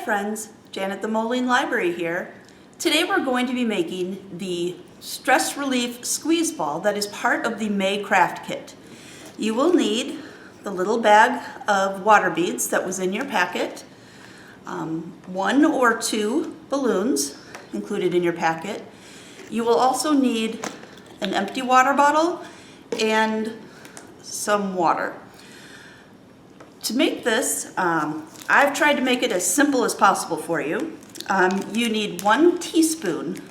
friends, Jan at the Moline Library here. Today we're going to be making the stress relief squeeze ball that is part of the May craft kit. You will need the little bag of water beads that was in your packet, 1 or 2 balloons included in your packet. You will also need an empty water bottle and some water. To make this, I've tried to make it as simple as possible for you. You need 1 teaspoon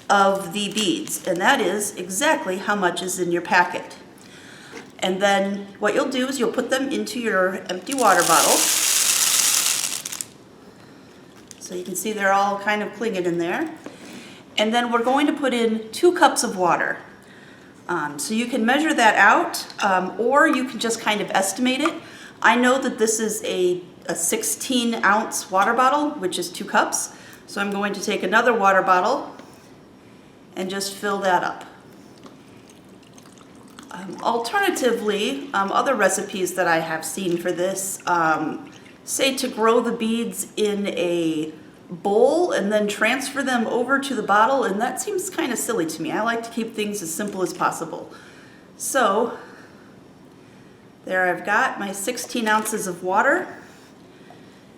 of the beads, and that is exactly how much is in your packet. And then what you'll do is you'll put them into your empty water bottle. So you can see they're all kind of clinging in there. And then we're going to put in 2 cups of water. So you can measure that out, or you can just kind of estimate it. I know that this is a 16-ounce water bottle, which is 2 cups. So I'm going to take another water bottle and just fill that up. Alternatively, other recipes that I have seen for this say to grow the beads in a bowl and then transfer them over to the bottle, and that seems kind of silly to me. I like to keep things as simple as possible. So there I've got my 16 ounces of water,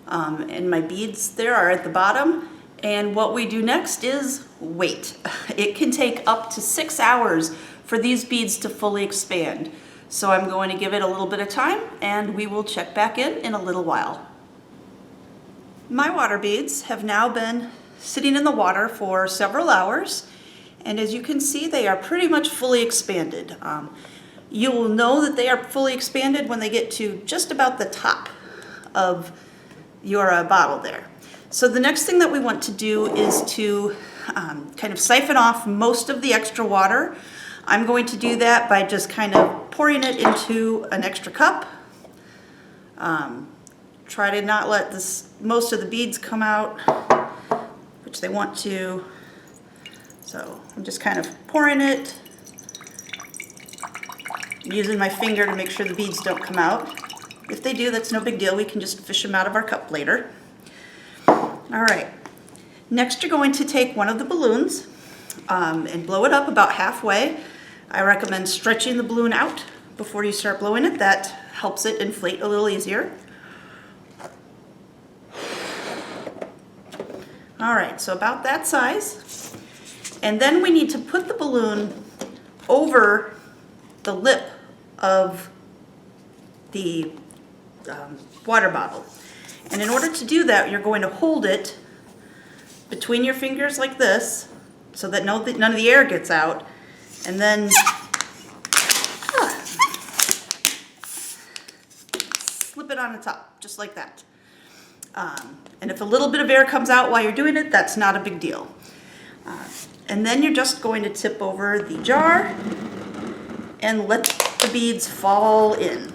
and my beads there are at the bottom. And what we do next is wait. It can take up to 6 hours for these beads to fully expand. So I'm going to give it a little bit of time and we will check back in a little while. My water beads have now been sitting in the water for several hours, and as you can see, they are pretty much fully expanded. You will know that they are fully expanded when they get to just about the top of your bottle there. So the next thing that we want to do is to kind of siphon off most of the extra water. I'm going to do that by just kind of pouring it into an extra cup. Try to not let most of the beads come out, which they want to. So I'm just kind of pouring it, using my finger to make sure the beads don't come out. If they do, that's no big deal. We can just fish them out of our cup later. All right. Next, you're going to take one of the balloons and blow it up about halfway. I recommend stretching the balloon out before you start blowing it. That helps it inflate a little easier. All right, so about that size. And then we need to put the balloon over the lip of the water bottle. And in order to do that, you're going to hold it between your fingers like this so that none of the air gets out. And then slip it on the top, just like that. And if a little bit of air comes out while you're doing it, that's not a big deal. And then you're just going to tip over the jar and let the beads fall in.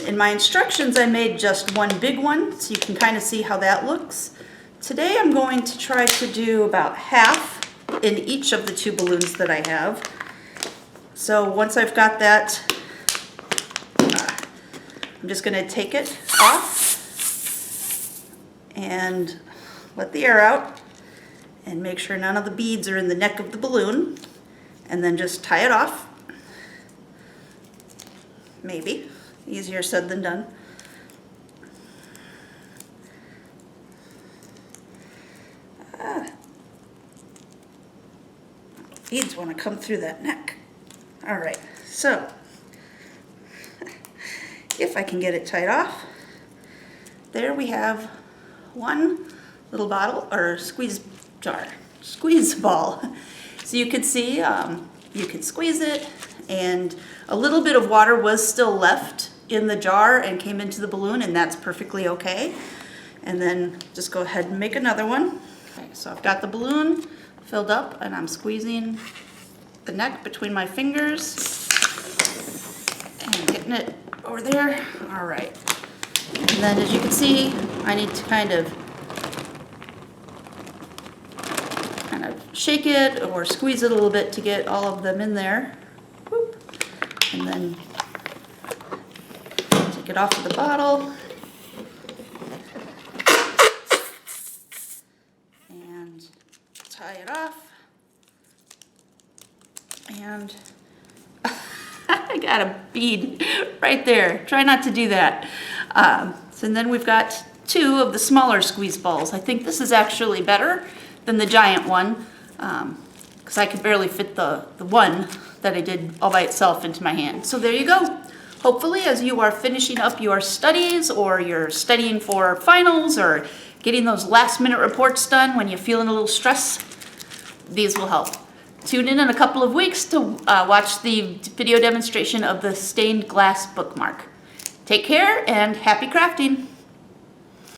In my instructions, I made just 1 big one, so you can kind of see how that looks. Today I'm going to try to do about half in each of the 2 balloons that I have. So once I've got that, I'm just going to take it off and let the air out and make sure none of the beads are in the neck of the balloon, and then just tie it off. Maybe. Easier said than done. Beads want to come through that neck. All right, so if I can get it tied off, there we have 1 little bottle or squeeze ball. So you could see, you could squeeze it, and a little bit of water was still left in the jar and came into the balloon, and that's perfectly okay. And then just go ahead and make another one. Okay, so I've got the balloon filled up and I'm squeezing the neck between my fingers and getting it over there. All right. And then as you can see, I need to kind of shake it or squeeze it a little bit to get all of them in there. Whoop. And then take it off of the bottle. And I got a bead right there. Try not to do that. So then we've got 2 of the smaller squeeze balls. I think this is actually better than the giant one because I could barely fit the one that I did all by itself into my hand. So there you go. Hopefully, as you are finishing up your studies or you're studying for finals or getting those last-minute reports done when you're feeling a little stress, these will help. Tune in a couple of weeks to watch the video demonstration of the stained glass bookmark. Take care and happy crafting!